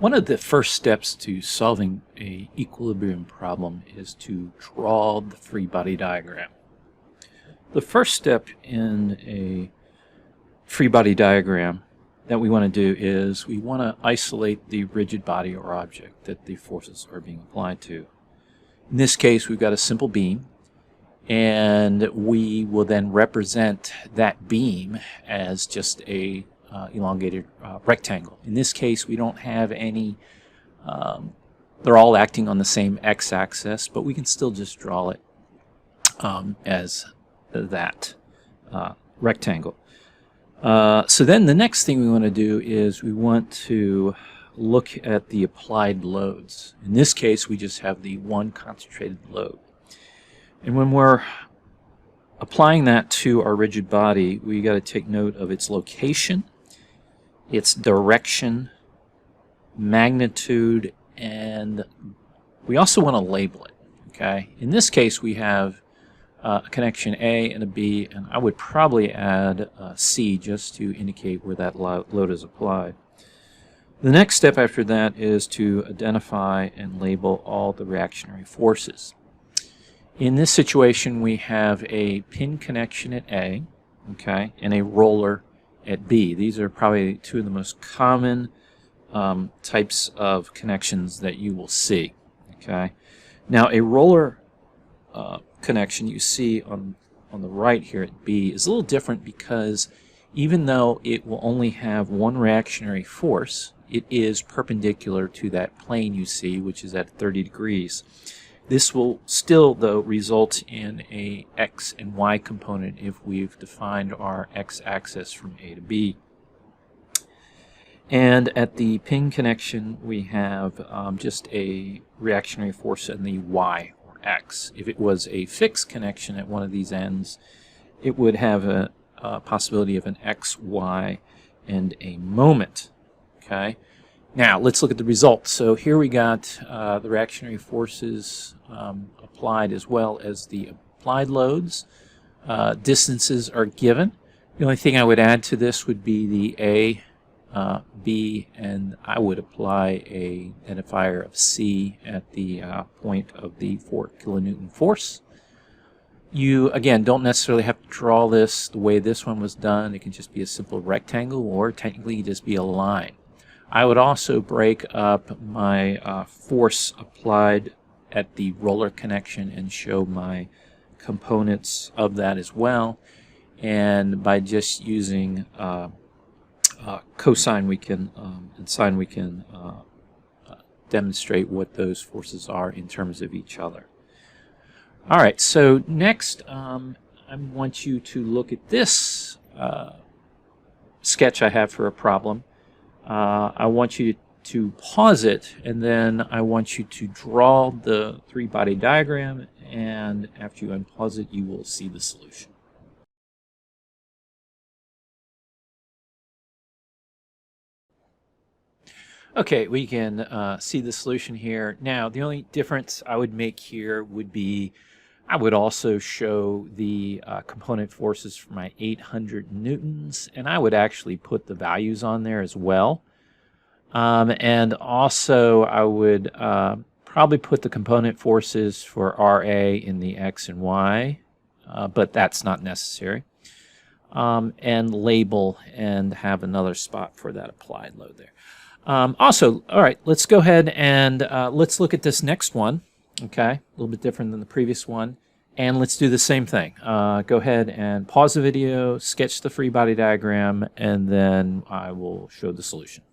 One of the first steps to solving an equilibrium problem is to draw the free body diagram. The first step in a free body diagram that we want to do is we want to isolate the rigid body or object that the forces are being applied to. In this case, we've got a simple beam, and we will then represent that beam as just a elongated rectangle. In this case, we don't have any, they're all acting on the same x-axis, but we can still just draw it as that rectangle. So then the next thing we want to do is we want to look at the applied loads. In this case, we just have the one concentrated load. And when we're applying that to our rigid body, we got to take note of its location, its direction, magnitude, and we also want to label it. Okay. In this case, we have a connection A and a B, and I would probably add a C just to indicate where that load is applied. The next step after that is to identify and label all the reactionary forces. In this situation, we have a pin connection at A, okay, and a roller at B. These are probably two of the most common types of connections that you will see. Okay. Now, a roller connection you see on the right here at B is a little different because even though it will only have one reactionary force, it is perpendicular to that plane you see, which is at 30 degrees. This will still, though, result in a x and y component if we've defined our x-axis from A to B. And at the pin connection, we have just a reactionary force in the y, or x. If it was a fixed connection at one of these ends, it would have a possibility of an x, y, and a moment. Okay. Now, let's look at the results. So here we got the reactionary forces applied as well as the applied loads. Distances are given. The only thing I would add to this would be the A, B, and I would apply a identifier of C at the point of the 4 kilonewton force. You, again, don't necessarily have to draw this the way this one was done. It can just be a simple rectangle, or technically just be a line. I would also break up my force applied at the roller connection and show my components of that as well. And by just using cosine we can, and sine we can demonstrate what those forces are in terms of each other. Alright, so next I want you to look at this sketch I have for a problem. I want you to pause it, and then I want you to draw the three-body diagram, and after you unpause it, you will see the solution. Okay, we can see the solution here. Now, the only difference I would make here would be I would also show the component forces for my 800 newtons, and I would actually put the values on there as well. And also I would probably put the component forces for RA in the X and Y, but that's not necessary. And label and have another spot for that applied load there. Also, all right, let's go ahead and let's look at this next one. Okay, a little bit different than the previous one. And let's do the same thing. Go ahead and pause the video, sketch the free body diagram, and then I will show the solution.